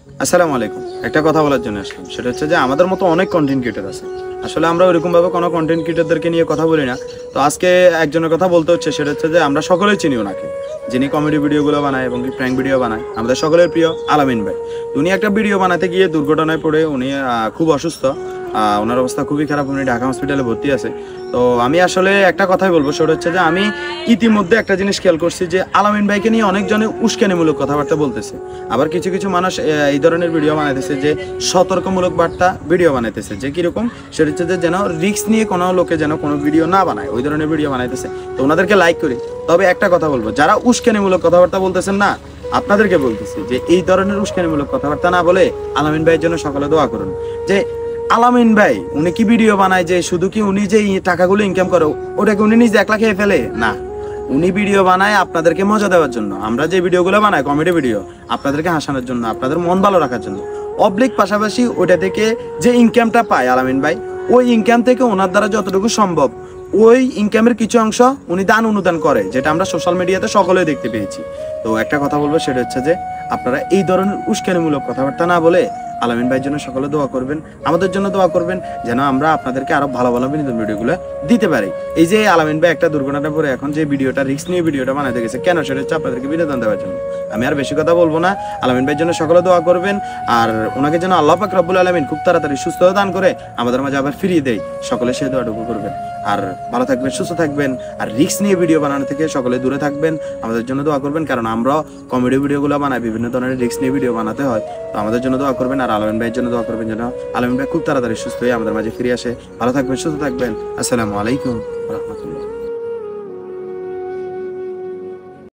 আসসালামু আলাইকুম। একটা কথা বলার জন্য আসলাম, সেটা হচ্ছে যে আমাদের মতো অনেক কন্টেন্ট ক্রিয়েটর আছে। আসলে আমরা ওইরকম ভাবে কোনো কন্টেন্ট ক্রিয়েটরদেরকে নিয়ে কথা বলি না। তো আজকে একজনের কথা বলতে হচ্ছে, সেটা হচ্ছে যে আমরা সকলেই চিনি ওনাকে, যিনি কমেডি ভিডিওগুলো বানায় এবং প্র্যাঙ্ক ভিডিও বানায়, আমাদের সকলের প্রিয় আলামিন ভাই। তো উনি একটা ভিডিও বানাতে গিয়ে দুর্ঘটনায় পড়ে উনি খুব অসুস্থ। ওনার অবস্থা খুবই খারাপ, উনি ঢাকা হসপিটালে ভর্তি আছে। তো আমি আসলে একটা কথাই বলবো, সেটা হচ্ছে যে আমি ইতিমধ্যে একটা জিনিস খেয়াল করছি যে আলামিন ভাইকে নিয়ে অনেকজনে উস্কানিমূলক কথাবার্তা বলতেছে। আবার কিছু কিছু মানুষ এই ধরনের ভিডিও বানাইতেছে, যে সতর্কমূলক বার্তা ভিডিও বানাইতেছে, যে কিরকম সেটা হচ্ছে যে যেন রিস্ক নিয়ে কোনো লোকে যেন কোনো ভিডিও না বানায়, ওই ধরনের ভিডিও বানাইতেছে। তো ওনাদেরকে লাইক করি। তবে একটা কথা বলবো, যারা উস্কানিমূলক কথাবার্তা বলতেছেন না, আপনাদেরকে বলতেছি যে এই ধরনের উস্কানিমূলক কথাবার্তা না বলে আলামিন ভাইয়ের জন্য সকালে দোয়া করুন। যে আলামিন ভাই উনি কি ভিডিও বানায়, যে শুধু কি উনি যে টাকাগুলো ইনকাম করে ওটাকে উনি নিজে একলা খেয়ে ফেলে না, উনি ভিডিও বানায় আপনাদেরকে মজা দেওয়ার জন্য। আমরা যে ভিডিওগুলো বানাই কমেডি ভিডিও, আপনাদেরকে হাসানোর জন্য, আপনাদের মন ভালো রাখার জন্য। অবলিক পাশাপাশি ওটা থেকে যে ইনকামটা পায় আলামিন ভাই, ওই ইনকাম থেকে ওনার দ্বারা যতটুকু সম্ভব ওই ইনকামের কিছু অংশ উনি দান অনুদান করে, যেটা আমরা সোশ্যাল মিডিয়াতে সকলেই দেখতে পেয়েছি। তো একটা কথা বলবো, সেটা হচ্ছে যে আপনারা এই ধরনের উস্কানিমূলক কথাবার্তা না বলে আলামিন ভাইয়ের জন্য সকলে দোয়া করবেন, আমাদের জন্য দোয়া করবেন, যেন আমরা আপনাদেরকে আরো ভালো ভালো বিনোদন ভিডিওগুলো দিতে পারি। এই যে আলামিন ভাই একটা দুর্ঘটনা পরে এখন যে ভিডিওটা রিস্ক নিয়ে ভিডিওটা বানাতে গেছে, কেন সেটা হচ্ছে আপনাদেরকে বিনোদন দেওয়ার জন্য। আমি আর বেশি কথা বলবো না, আলামিন ভাইয়ের জন্য সকলে দোয়া করবেন। আর ওনাকে যেন আল্লাহ পাক রব্বুল আলামিন খুব তাড়াতাড়ি সুস্থতা দান করে আমাদের মাঝে আবার ফিরিয়ে দেয়, সকলে সেই দোয়াটুকু করবেন। আর ভালো থাকবেন, সুস্থ থাকবেন, আর রিস্ক নিয়ে ভিডিও বানানো থেকে সকলে দূরে থাকবেন, আমাদের জন্য দোয়া করবেন। কারণ আমরা কমেডি ভিডিওগুলো বানাই, বিভিন্ন ধরনের রিস্ক নিয়ে ভিডিও বানাতে হয়। তো আমাদের জন্য দোয়া করবেন, আর আলামিন ভাইয়ের জন্য দোয়া করবেন যেন আলামিন ভাই খুব তাড়াতাড়ি সুস্থ হয়ে আমাদের মাঝে ফিরে আসে। ভালো থাকবেন, সুস্থ থাকবেন। আসসালামু আলাইকুম।